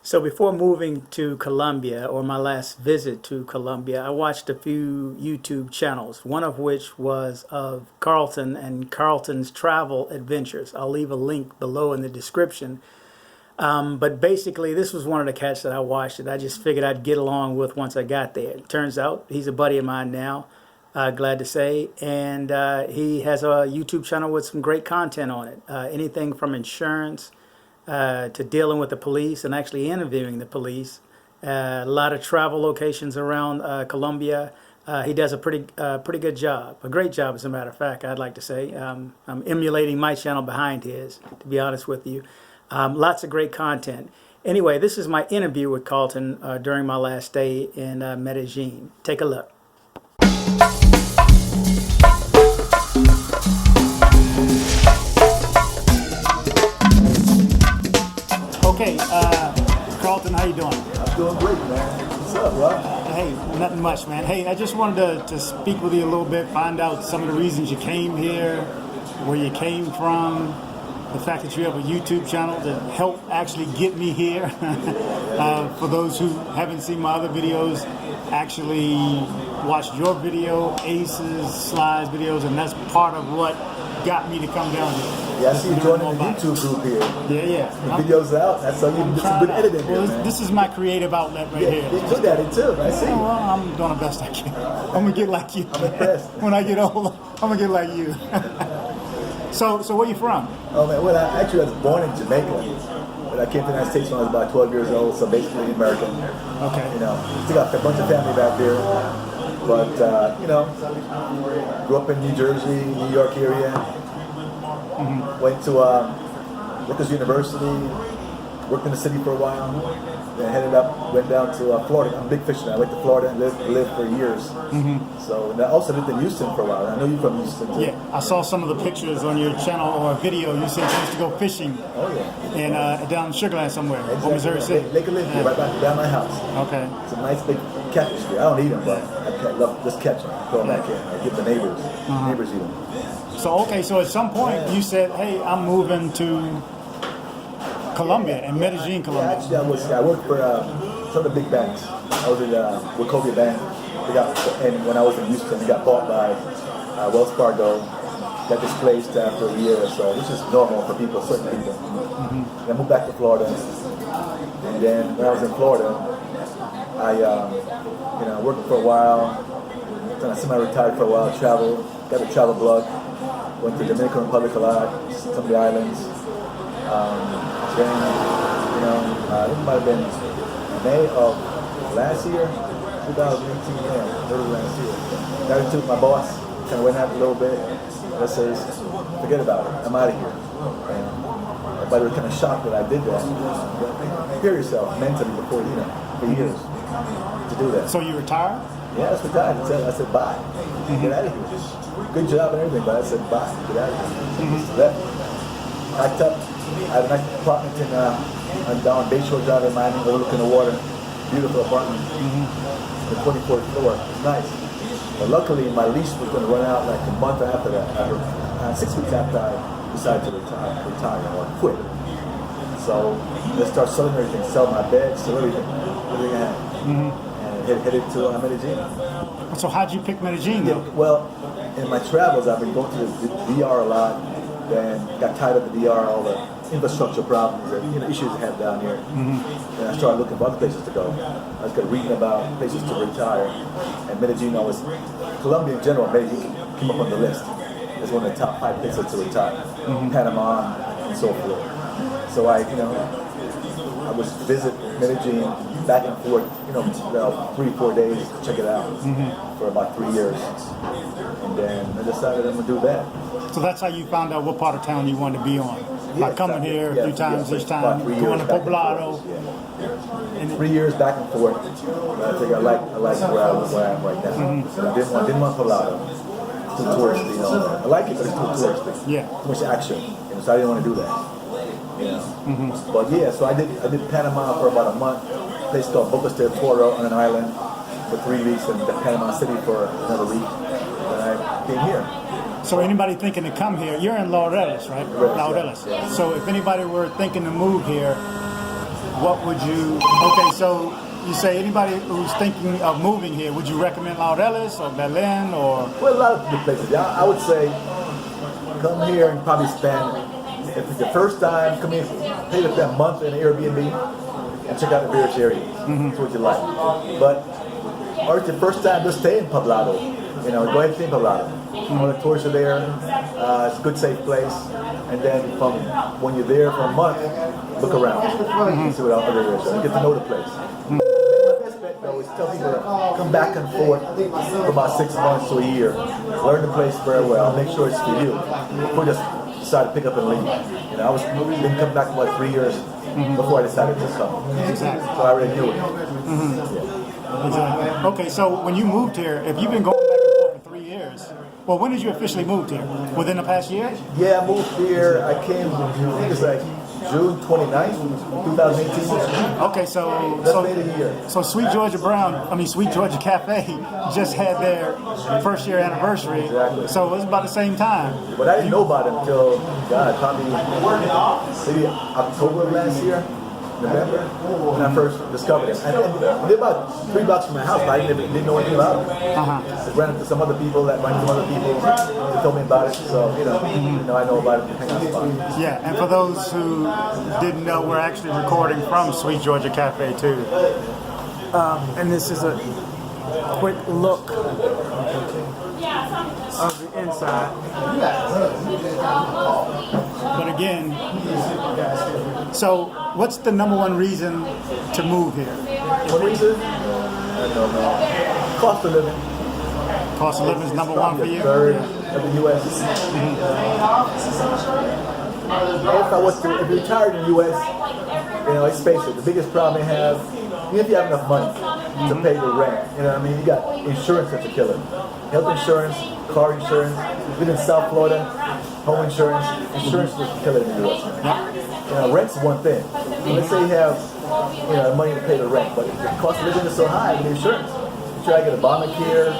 So before moving to Colombia, or my last visit to Colombia, I watched a few YouTube channels, one of which was of Carlton and Carlton's travel adventures. I'll leave a link below in the description. But basically, this was one of the cats that I watched that I just figured I'd get along with once I got there. It turns out he's a buddy of mine now, glad to say, and he has a YouTube channel with some great content on it. Anything from insurance to dealing with the police and actually interviewing the police. A lot of travel locations around Colombia. He does a pretty good job, a great job as a matter of fact, I'd like to say. I'm emulating my channel behind his, to be honest with you. Lots of great content. Anyway, this is my interview with Carlton during my last stay in Medellin. Take a look. Okay, Carlton, how you doing? I'm doing great, man. What's up, bro? Hey, nothing much, man. Hey, I just wanted to speak with you a little bit, find out some of the reasons you came here, where you came from, the fact that you have a YouTube channel that helped actually get me here. For those who haven't seen my other videos, actually watched your video, Ace's slides videos, and that's part of what got me to come down here. Yeah, I see you joining the YouTube group here. Yeah. The videos out. That's how you do some good editing here, man. This is my creative outlet right here. You're good at it too. I see. Well, I'm doing the best I can. I'm gonna get like you. I'm impressed. When I get older, I'm gonna get like you. So where you from? Oh man, well, I was born in Jamaica, but I came to the United States when I was about 12 years old, so basically American. Okay. You know, still got a bunch of family back there, but you know, grew up in New Jersey, New York area. Went to Rutgers University, worked in the city for a while, then went down to Florida. I'm a big fisherman. I went to Florida and lived for years. So, and I also lived in Houston for a while. I know you're from Houston too. Yeah, I saw some of the pictures on your channel or video. You said you used to go fishing. Oh yeah. And down in Sugarland somewhere, Exactly. or Missouri City. Lake Olympia, right down my house. Okay. It's a nice big catfish here. I don't eat them, but I love just catch them. Throw them back in. I give the neighbors. Neighbors eat them. So at some point you said, hey, I'm moving to Colombia, and Medellin, Colombia. Yeah, actually, I worked for some of the big banks. I was in Wachovia Bank. And when I was in Houston, they got bought by Wells Fargo. Got displaced after a year or so, which is normal for people, certain people. I moved back to Florida, and then when I was in Florida, I worked for a while. Then I semi-retired for a while, traveled, got a travel blog, went to the Dominican Republic a lot, some of the islands. Then, it might have been May of last year, 2018, yeah, early last year. Got into it with my boss, kind of went out a little bit. I says, forget about it, I'm out of here. And everybody was kind of shocked that I did that. Prepare yourself mentally before, for years to do that. So you retired? Yeah, that's what I said. I said, bye. Get out of here. Good job and everything, but I said, bye. Get out of here. So that, packed up. I had a nice apartment down Bayshore Drive in Miami, overlooking the water. Beautiful apartment. The 24th floor. It's nice. But luckily, my lease was going to run out like a month after that. 6 weeks after I decided to retire or quit. So let's start selling everything. Sell my bed, sell everything I had. And headed to Medellin. So how'd you pick Medellin though? Well, in my travels, I've been going to the DR a lot. Then got tired of the DR, all the infrastructure problems and issues I have down here. And I started looking for other places to go. I was reading about places to retire, and Medellin Colombia in general, Medellin came up on the list as one of the top 5 places to retire. Panama and so forth. So I would visit Medellin back and forth, 3-4 days to check it out for about 3 years. And then I decided I'm gonna do that. So that's how you found out what part of town you wanted to be on. By coming here a few times each time, going to Poblado. And 3 years back and forth. I think I like where I am right now. I didn't want Poblado. It's too touristy. I like it, but it's too touristy. Yeah. Too much action. So I didn't want to do that. But yeah, so I did Panama for about a month. A place called Bocas del Toro on an island for 3 weeks, and Panama City for another week. And I came here. So anybody thinking to come here, you're in Laureles, right? Laureles. Yeah. So if anybody were thinking to move here, what would you? Okay, so you say anybody who's thinking of moving here, would you recommend Laureles or Belen or? Well, a lot of good places. Yeah, I would say come here and probably spend, if it's the first time, come here, pay that month in Airbnb and check out the various areas. That's what you like. But, or if it's the first time, just stay in Poblado. You know, go ahead and stay in Poblado. All the tours are there. It's a good, safe place. And then from when you're there for a month, look around. See what other areas are. Get to know the place. My best bet though is tell people to come back and forth for about 6 months to a year. Learn the place very well. Make sure it's for you. Before you just decide to pick up and leave. You know, I was didn't come back for like 3 years before I decided to come. Exactly. So I already knew it. Exactly. Okay, so when you moved here, if you've been going back and forth for 3 years, well, when did you officially move here? Within the past year? Yeah, I moved here. I came, I think it's like June 29th, 2018. Okay, so That's made a year. So Sweet Georgia Sweet Georgia Cafe just had their first year anniversary. Exactly. So it was about the same time. But I didn't know about it until, God, probably maybe October of last year, November, when I first discovered it. And they're about 3 blocks from my house, but I didn't know anything about it. I ran into some other people that ran into some other people. They told me about it, so, you know I know about it. Hang on spot. Yeah, and for those who didn't know, we're actually recording from Sweet Georgia Cafe too. And this is a quick look of the inside. But again, so what's the number one reason to move here? What reason? I don't know. Cost of living. Cost of living is number one for you? Third of the U.S. If I was to retire in the U.S., let's face it, the biggest problem they have, even if you have enough money to pay the rent, you know what I mean? You got insurance that's a killer. Health insurance, car insurance. If you're in South Florida, home insurance is a killer in the U.S. Rent's one thing. Let's say you have, money to pay the rent, but the cost of living is so high with insurance. You try to get Obamacare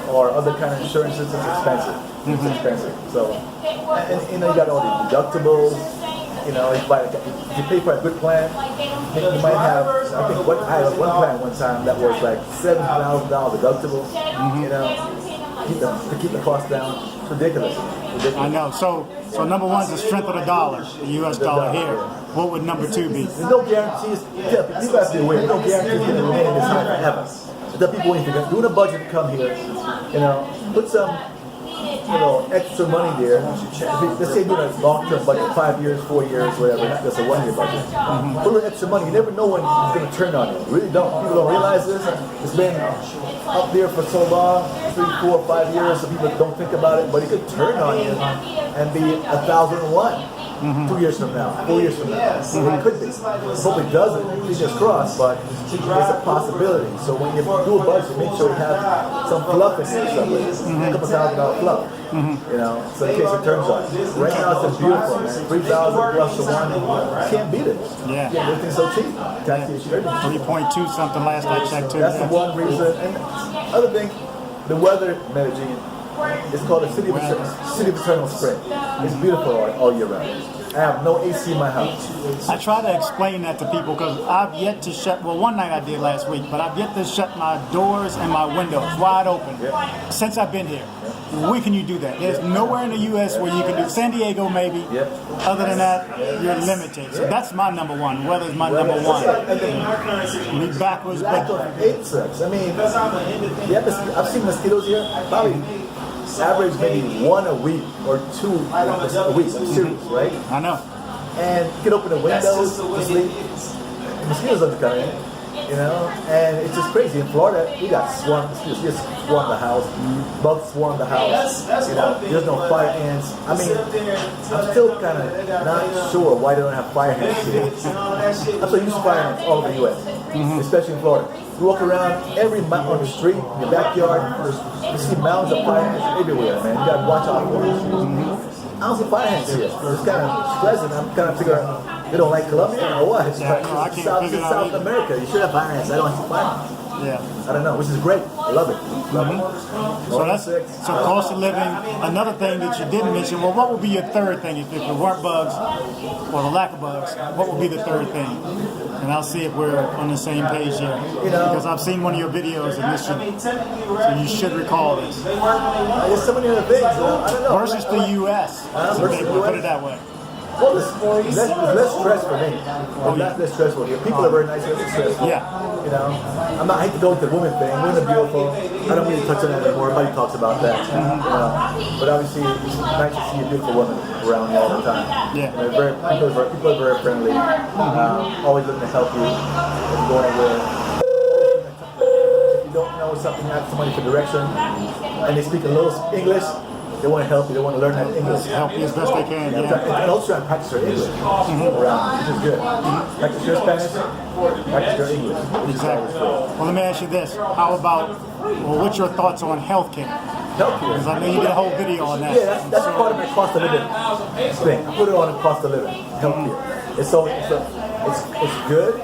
or other kind of insurances, it's expensive. It's expensive. So, and you got all the deductibles. If you pay for a good plan, you might have. I think I had one plan one time that was like $7,000 deductible. To keep the cost down. It's ridiculous. I know. So number one is the strength of the dollar, the U.S. dollar here. What would number two be? There's no guarantees. Yeah, people have to be aware. There's no guarantees going to remain in this high forever. The people when you're doing a budget to come here, put some, extra money there. Let's say you're doing a long-term budget, 5 years, 4 years, whatever, not just a 1 year budget. Put a little extra money. You never know when it's going to turn on you. You really don't. People don't realize this. It's been up there for so long, 3, 4, 5 years, so people don't think about it, but it could turn on you and be 1,001. 2 years from now, 4 years from now. It could be. Hope it doesn't, fingers crossed, but it's a possibility. So when you do a budget, make sure you have some fluff in there somewhere. A couple $1,000 fluff. So in case it turns on. Right now it's beautiful, man. 3,000 plus to 1. You can't beat it. Yeah. Everything's so cheap. Taxi 3.2 something last I checked too. That's the one reason. And other thing, the weather in Medellin, it's called the city of eternal spring. It's beautiful all year round. I have no AC in my house. I try to explain that to people because I've yet to shut, one night I did last week, but I've yet to shut my doors and my windows wide open since I've been here. When can you do that? There's nowhere in the U.S. where you can do. San Diego maybe. Other than that, you're limited. So that's my number one. Weather's my number one. Me backwards, but it sucks. I mean, I've seen mosquitoes here. Probably average maybe 1 a week or 2 a week. I'm serious, right? I know. And you can open the windows to sleep. Mosquitoes don't come in. And it's just crazy. In Florida, we got mosquitoes just swarm the house, bugs swarm the house. There's no fire ants. I mean, I'm still kind of not sure why they don't have fire ants here. I'm so used to fire ants all over the U.S., especially in Florida. You walk around every mountain on the street, in your backyard, you see mounds of fire ants everywhere, man. You gotta watch out for them. I don't see fire ants here. It's kind of stressing. I'm kind of figuring they don't like Colombia or what? It's South America. You should have fire ants. I don't see fire ants. Yeah. I don't know, which is great. I love it. So cost of living. Another thing that you didn't mention. Well, what would be your third thing if there weren't bugs or the lack of bugs? What would be the third thing? And I'll see if we're on the same page here. You know, because I've seen one of your videos and this should, so you should recall this. There's so many other things. I don't know. Versus the U.S. It's a big one, put it that way. Well, it's less stress for me. It's less stressful here. People are very nice, less stressful. Yeah. You know, I hate to go with the women thing. Women are beautiful. I don't really touch on that anymore. Everybody talks about that. You know, but obviously, it's nice to see a beautiful woman around you all the time. Yeah. And people are very friendly. Always looking to help you if you go anywhere. If you don't know something, ask somebody for direction, and they speak a little English. They want to help you. They want to learn that English. Help you as best they can. And also try and practice your English around, which is good. Practice your Spanish, practice your English. Exactly. Well, let me ask you this. How about, what's your thoughts on healthcare? Healthcare. Because I know you did a whole video on that. Yeah, that's part of my cost of living thing. I put it on the cost of living. Healthcare. It's good.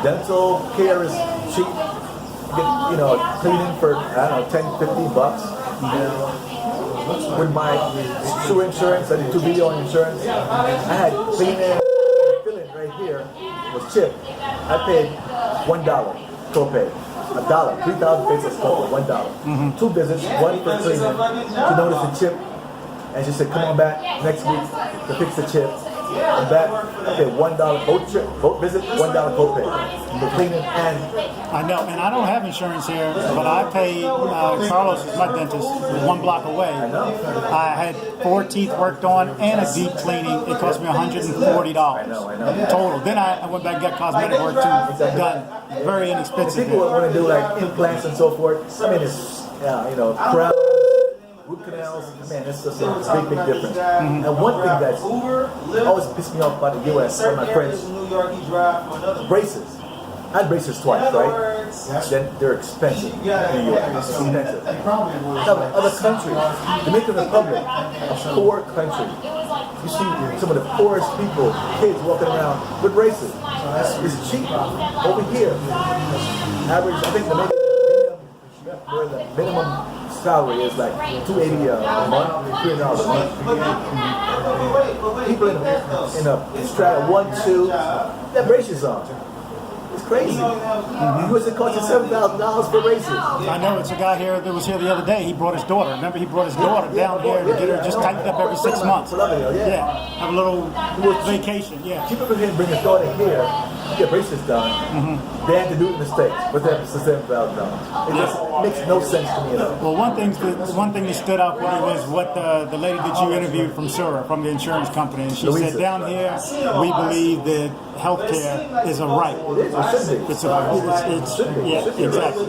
Dental care is cheap. You get, cleaning for, I don't know, $10, $15. With my sewer insurance, I did 2 video on insurance. I had cleaning and filling right here was chip. I paid $1 copay. $1, 3,000 pesos copay, $1. 2 visits, one for cleaning. She noticed the chip, and she said, "Come on back next week to fix the chip." And back, I paid $1 both visits, $1 copay for cleaning and. I know, and I don't have insurance here, but I paid, Carlos is my dentist, 1 block away. I had 4 teeth worked on and a deep cleaning. It cost me $140 I know. total. Then I went back and got cosmetic work too done. Very inexpensive. People want to do like implants and so forth. I mean, it's, crown, root canals. Man, it's just a big difference. And one thing that's always pissed me off about the U.S. and my friends, braces. I had braces twice, right? Then they're expensive in the U.S. It's expensive. Other countries, Dominican Republic, a poor country. You see some of the poorest people, kids walking around with braces. It's cheap. Over here, average, I think the minimum salary is like $280 a month, $300 a month. People in a strata 1, 2, their braces on. It's crazy. US it cost you $7,000 for braces. I know, it's a guy here that was here the other day. He brought his daughter. Remember, he brought his daughter down here to get her just tightened up every 6 months. Yeah, have a little vacation. Yeah. People come here and bring his daughter here to get braces done. They had to do it in the States, but that's $7,000. It just makes no sense to me at all. Well, one thing that stood out for me was what the lady that you interviewed from Sura, from the insurance company, and she said, down here we believe that healthcare is a right. It's exactly.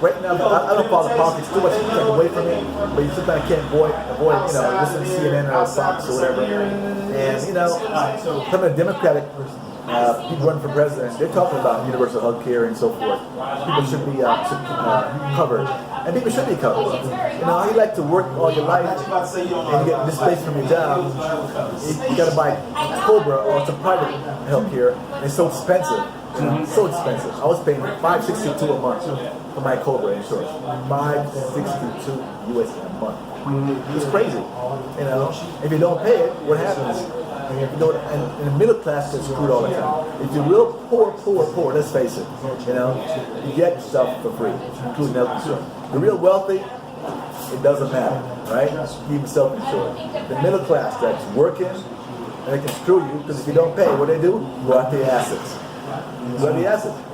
Right now, I don't follow politics too much. It's like away from me, but you sometimes can't avoid listening to CNN or Fox or whatever. And some of the Democratic people running for president, they're talking about universal health care and so forth. People should be covered. And people should be covered. You like to work all your life and you get displaced from your job. You got to buy Cobra or some private health care. And it's so expensive. So expensive. I was paying $562 a month for my Cobra insurance. $562 US a month. It's crazy. If you don't pay it, what happens? And the middle class gets screwed all the time. If you're real poor, let's face it, you get stuff for free, including health insurance. The real wealthy, it doesn't matter, right? Keep self-insured. The middle class that's working, and they can screw you, because if you don't pay, what they do? Go after your assets.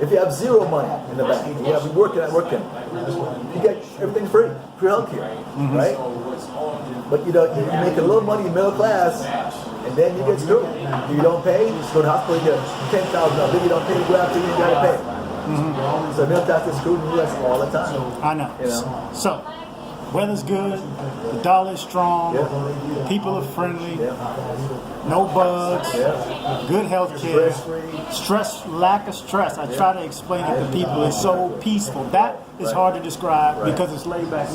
If you have zero money in the bank, you have working, you get everything free health care, right? But you make a little money in middle class, and then you get screwed. If you don't pay, you just go to the hospital, you get $10,000. Then you don't pay, you go after you got to pay. So middle class gets screwed in the U.S. all the time. I know. So, weather's good, the dollar is strong, people are friendly, no bugs, good health care, lack of stress. I try to explain it to people. It's so peaceful. That is hard to describe because it's laid back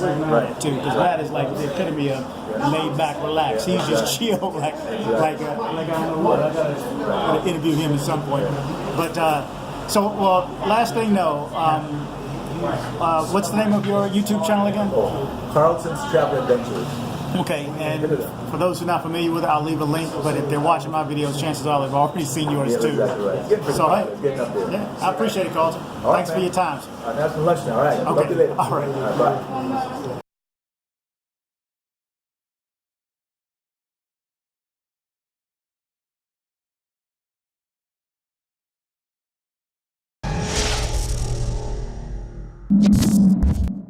too. Because Matt is like the epitome of laid back, relaxed. He's just chill, like I don't know what. I gotta interview him at some point. But last thing though. What's the name of your YouTube channel again? Carlton's Travel Adventures. Okay, and for those who are not familiar with it, I'll leave a link. But if they're watching my videos, chances are they've already seen yours Yeah, too. exactly right. It's getting pretty So hot. hey, It's getting up there. yeah, I appreciate it, Carlton. All right, Thanks for man. your time. Now have some lunch now. All right. Talk to you later. All right. All right, bye.